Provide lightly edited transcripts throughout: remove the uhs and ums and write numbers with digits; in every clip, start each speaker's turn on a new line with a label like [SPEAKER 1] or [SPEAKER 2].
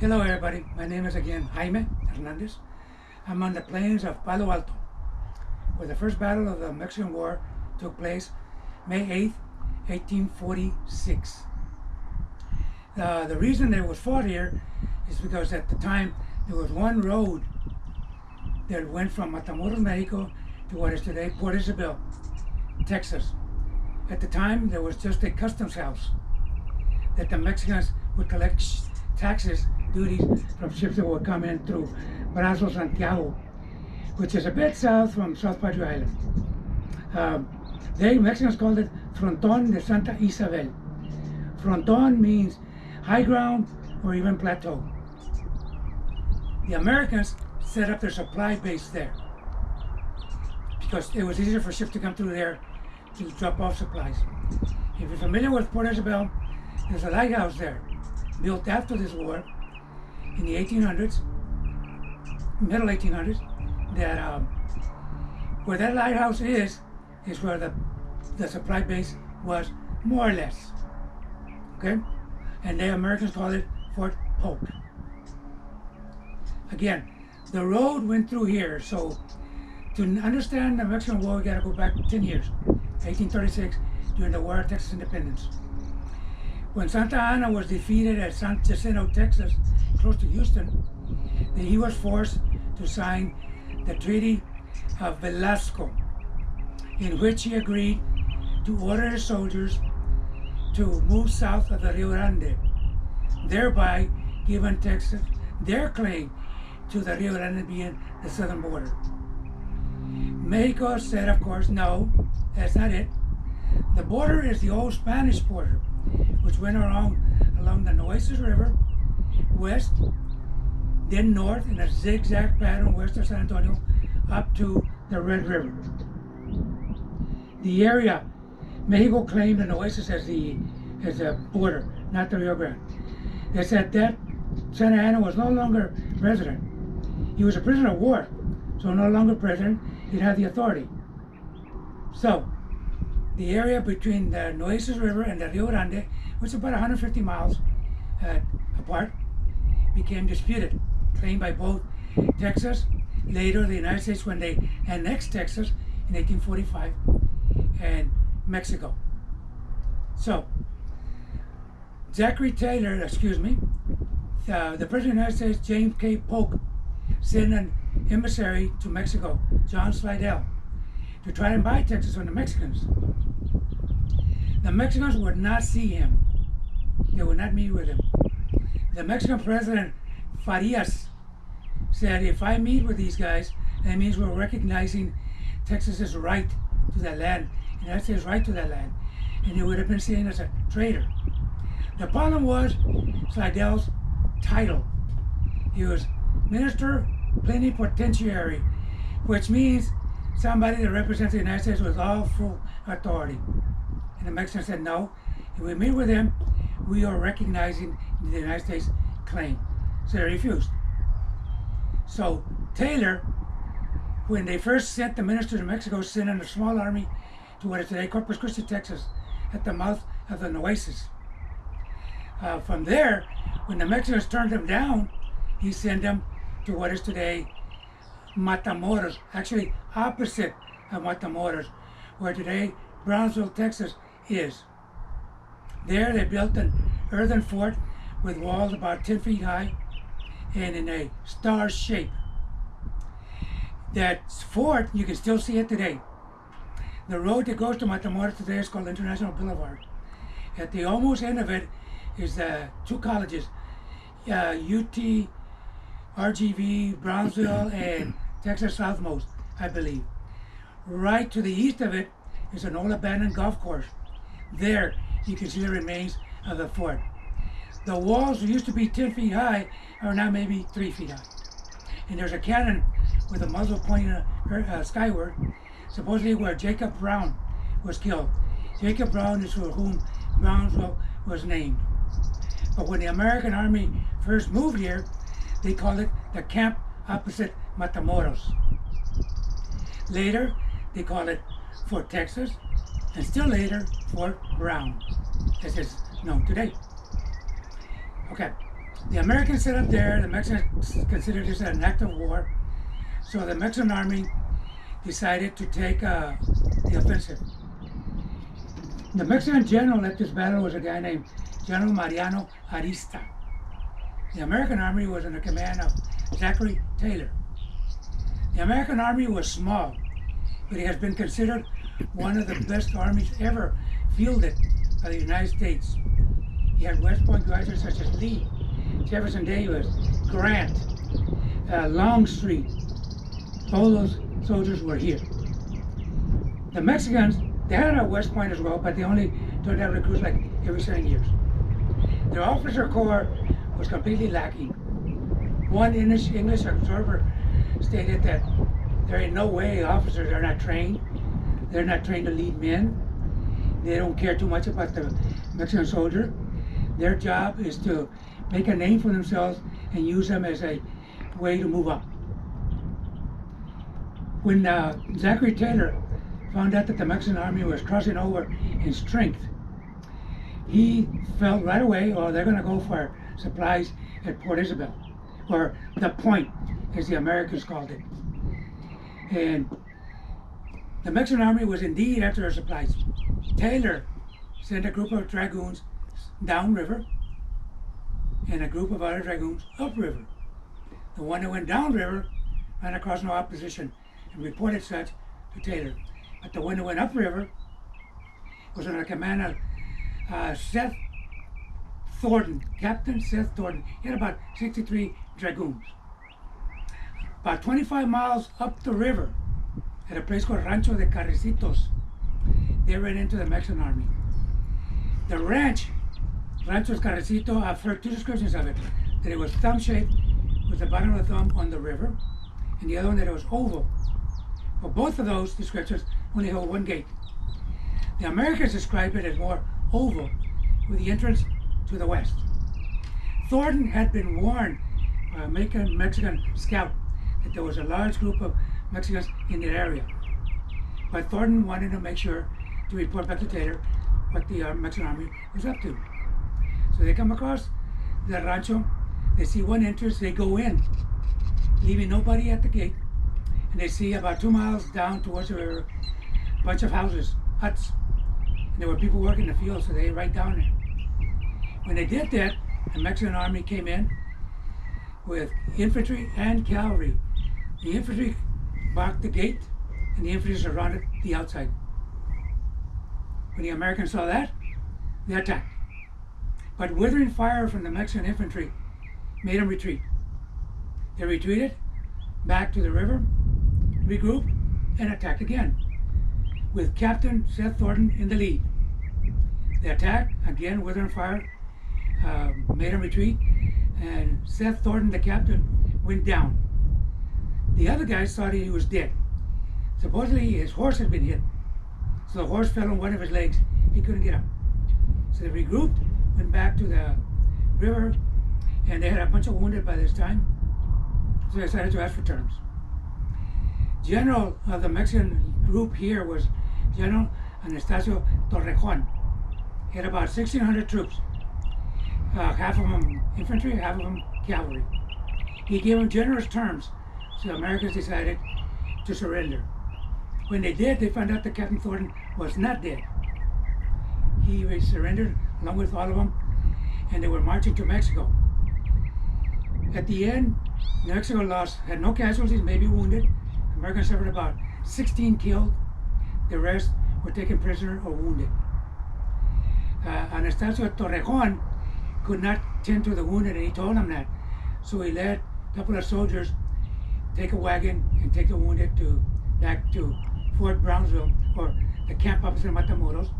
[SPEAKER 1] Hello everybody, my name is again Jaime Hernandez. I'm on the plains of Palo Alto, where the first battle of the Mexican War took place May 8th, 1846. The reason it was fought here is because at the time there was one road that went from Matamoros, Mexico to what is today Port Isabel, Texas. At the time there was just a customs house that the Mexicans would collect taxes, duties from ships that would come in through Brazo, Santiago, which is a bit south from South Padre Island. Mexicans called it Fronton de Santa Isabel. Fronton means high ground or even plateau. The Americans set up their supply base there because it was easier for ships to come through there to drop off supplies. If you're familiar with Port Isabel, there's a lighthouse there, built after this war in the 1800s, middle 1800s, that where that lighthouse is where the supply base was, more or less. Okay? And the Americans call it Fort Polk. Again, the road went through here, so to understand the Mexican War, we gotta go back 10 years, 1836, during the War of Texas Independence. When Santa Anna was defeated at San Jacinto, Texas, close to Houston, then he was forced to sign the Treaty of Velasco, in which he agreed to order his soldiers to move south of the Rio Grande, thereby giving Texas their claim to the Rio Grande being the southern border. Mexico said, of course, no, that's not it. The border is the old Spanish border, which went along the Nueces River, west, then north in a zigzag pattern west of San Antonio, up to the Red River. The area, Mexico claimed the Nueces as the border, not the Rio Grande. They said that Santa Anna was no longer president. He was a prisoner of war, so no longer president, he'd have the authority. So, the area between the Nueces River and the Rio Grande, which is about 150 miles apart, became disputed, claimed by both Texas, later the United States when they annexed Texas in 1845, and Mexico. So, the President of the United States, James K. Polk, sent an emissary to Mexico, John Slidell, to try and buy Texas from the Mexicans. The Mexicans would not see him. They would not meet with him. The Mexican President Farias said, if I meet with these guys, that means we're recognizing Texas's right to that land, the United States' right to that land, and he would have been seen as a traitor. The problem was Slidell's title. He was Minister Plenipotentiary, which means somebody that represents the United States with all full authority. And the Mexicans said, no, if we meet with him, we are recognizing the United States claim. So they refused. So Taylor, when they first sent the minister to Mexico, sent in a small army to what is today Corpus Christi, Texas, at the mouth of the Nueces. From there, when the Mexicans turned them down, he sent them to what is today Matamoros, actually opposite of Matamoros, where today Brownsville, Texas is. There they built an earthen fort with walls about 10 feet high and in a star shape. That fort, you can still see it today. The road that goes to Matamoros today is called International Boulevard. At the almost end of it is two colleges, UT, RGV, Brownsville, and Texas Southmost, I believe. Right to the east of it is an old abandoned golf course. There you can see the remains of the fort. The walls that used to be 10 feet high are now maybe 3 feet high. And there's a cannon with a muzzle pointing skyward, supposedly where Jacob Brown was killed. Jacob Brown is for whom Brownsville was named. But when the American Army first moved here, they called it the camp opposite Matamoros. Later, they called it Fort Texas, and still later, Fort Brown, as is known today. Okay, The Americans set up there. The Mexicans considered this an act of war. So the Mexican army decided to take the offensive. The Mexican general at this battle was a guy named General Mariano Arista. The American army was under command of Zachary Taylor. The American army was small, but it has been considered one of the best armies ever fielded by the United States. You had West Point guys such as Lee, Jefferson Davis, Grant, Longstreet. All those soldiers were here. The Mexicans, they had a West Point as well, but they only turned out recruits like every 7 years. Their officer corps was completely lacking. One English observer stated that there ain't no way officers are not trained. They're not trained to lead men. They don't care too much about the Mexican soldier. Their job is to make a name for themselves and use them as a way to move up. When Zachary Taylor found out that the Mexican army was crossing over in strength, he felt right away, oh, they're going to go for supplies at Port Isabel, or the Point, as the Americans called it. And the Mexican army was indeed after their supplies. Taylor sent a group of dragoons downriver and a group of other dragoons upriver. The one that went downriver ran across no opposition and reported such to Taylor. But the one that went upriver was under the command of Seth Thornton, Captain Seth Thornton. He had about 63 dragoons. About 25 miles up the river, at a place called Rancho de Carricitos, they ran into the Mexican army. The Rancho Carricito, I've heard two descriptions of it, that it was thumb-shaped with the bottom of the thumb on the river, and the other one that it was oval. But both of those descriptions only hold one gate. The Americans describe it as more oval, with the entrance to the west. Thornton had been warned by a Mexican scout that there was a large group of Mexicans in that area. But Thornton wanted to make sure to report back to Taylor what the Mexican army was up to. So they come across the rancho, they see one entrance, they go in, leaving nobody at the gate, and they see about 2 miles down towards the river, a bunch of houses, huts, and there were people working the field, so they right down there. When they did that, the Mexican army came in with infantry and cavalry. The infantry blocked the gate, and the infantry surrounded the outside. When the Americans saw that, they attacked. But withering fire from the Mexican infantry made them retreat. They retreated back to the river, regrouped, and attacked again, with Captain Seth Thornton in the lead. They attacked, again, withering fire made them retreat, and Seth Thornton, the captain, went down. The other guys thought he was dead. Supposedly his horse had been hit, so the horse fell on one of his legs. He couldn't get up. So they regrouped, went back to the river, and they had a bunch of wounded by this time, so they decided to ask for terms. General of the Mexican group here was General Anastasio Torrejon. He had about 1,600 troops, half of them infantry, half of them cavalry. He gave them generous terms, so the Americans decided to surrender. When they did, they found out that Captain Thornton was not dead. He surrendered along with all of them, and they were marching to Mexico. At the end, Mexico had no casualties, maybe wounded. The Americans suffered about 16 killed. The rest were taken prisoner or wounded. Anastasio Torrejon could not tend to the wounded, and he told them that. So he led a couple of soldiers take a wagon and take the wounded back to Fort Brownsville, or the camp opposite Matamoros,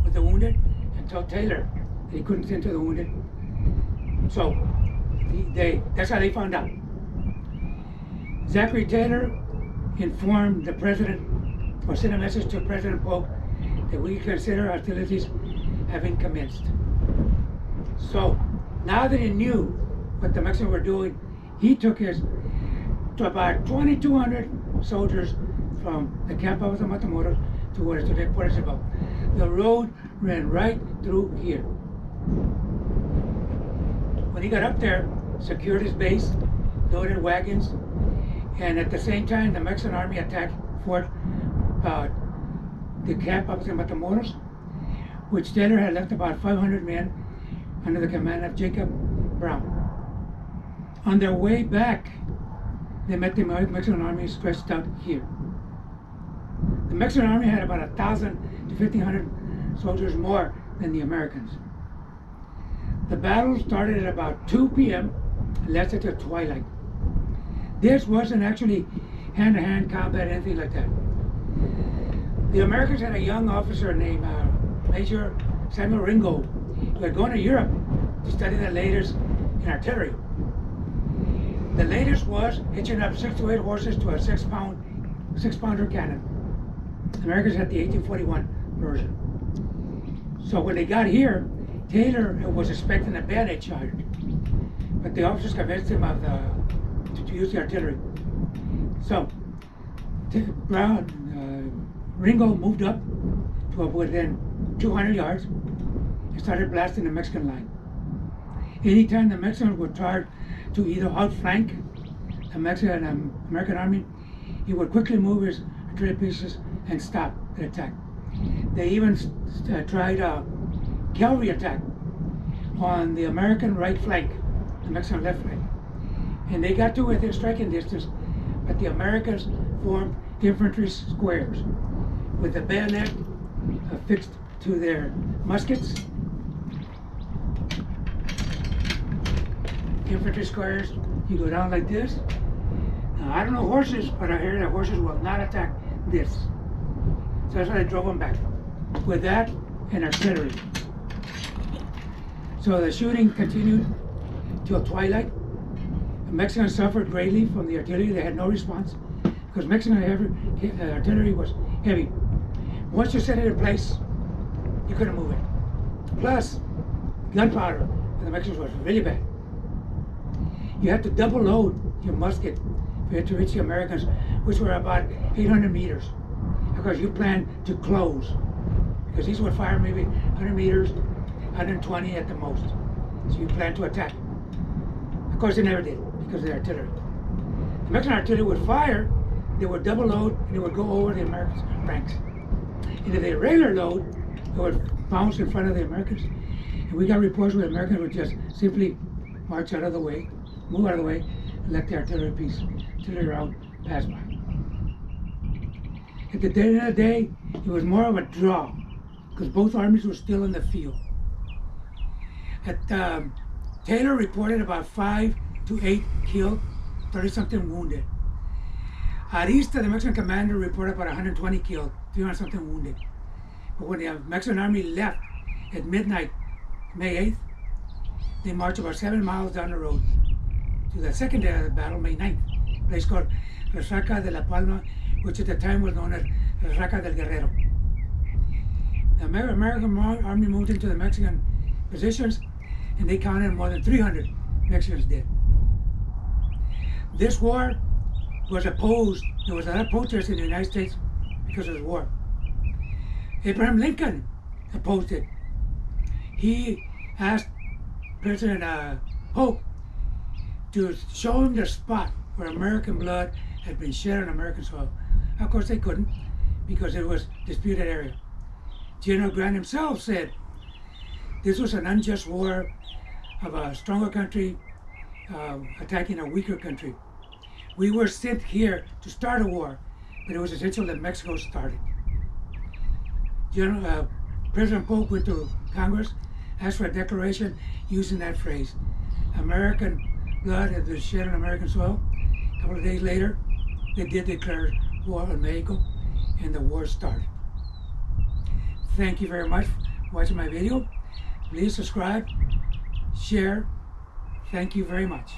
[SPEAKER 1] with the wounded, and told Taylor that he couldn't tend to the wounded. So that's how they found out. Zachary Taylor informed the president, or sent a message to President Polk, that we consider hostilities having commenced. So now that he knew what the Mexicans were doing, he took his to about 2,200 soldiers from the camp of the Matamoros to what is today Port Isabel. The road ran right through here. When he got up there, secured his base, loaded wagons, and at the same time, the Mexican army attacked the camp opposite Matamoros, which Taylor had left about 500 men under the command of Jacob Brown. On their way back, they met the Mexican army stretched out here. The Mexican army had about 1,000 to 1,500 soldiers more than the Americans. The battle started at about 2 p.m. and lasted till twilight. This wasn't actually hand-to-hand combat, anything like that. The Americans had a young officer named Major Samuel Ringo, who had gone to Europe to study the latest in artillery. The latest was hitching up 6 to 8 horses to a 6-pounder cannon. The Americans had the 1841 version. So when they got here, Taylor was expecting a bayonet charge, but the officers convinced him of to use the artillery. So Ringo moved up to within 200 yards and started blasting the Mexican line. Anytime the Mexicans were tried to either outflank the Mexican and American army, he would quickly move his artillery pieces and stop the attack. They even tried a cavalry attack on the American right flank, the Mexican left flank. And they got to within striking distance, but the Americans formed infantry squares with the bayonet affixed to their muskets. Infantry squares, you go down like this. Now, I don't know horses, but I hear that horses will not attack this. So that's why they drove them back with that and artillery. So the shooting continued till twilight. The Mexicans suffered greatly from the artillery. They had no response because Mexican artillery was heavy. Once you set it in place, you couldn't move it. Plus, gunpowder for the Mexicans was really bad. You had to double load your musket to reach the Americans, which were about 800 meters, because you planned to close. Because these would fire maybe 100 meters, 120 at the most. So you planned to attack. Of course, they never did because of the artillery. The Mexican artillery would fire, they would double load, and it would go over the Americans' ranks. And if they regular load, it would bounce in front of the Americans. And we got reports where the Americans would just simply march out of the way, move out of the way, and let the artillery round pass by. At the end of the day, it was more of a draw, because both armies were still in the field. Taylor reported about 5 to 8 killed, 30-something wounded. Arista, the Mexican commander, reported about 120 killed, 300-something wounded. But when the Mexican army left at midnight, May 8th, they marched about 7 miles down the road to the second day of the battle, May 9th, a place called Resaca de la Palma, which at the time was known as Resaca del Guerrero. The American army moved into the Mexican positions, and they counted more than 300 Mexicans dead. This war was opposed. There was a lot of protests in the United States because of the war. Abraham Lincoln opposed it. He asked President Polk to show him the spot where American blood had been shed on American soil. Of course, they couldn't because it was disputed area. General Grant himself said this was an unjust war of a stronger country attacking a weaker country. We were sent here to start a war, but it was essential that Mexico started. President Polk went to Congress, asked for a declaration using that phrase. American blood had been shed on American soil. A couple of days later, they did declare war on Mexico, and the war started. Thank you very much for watching my video. Please subscribe, share. Thank you very much.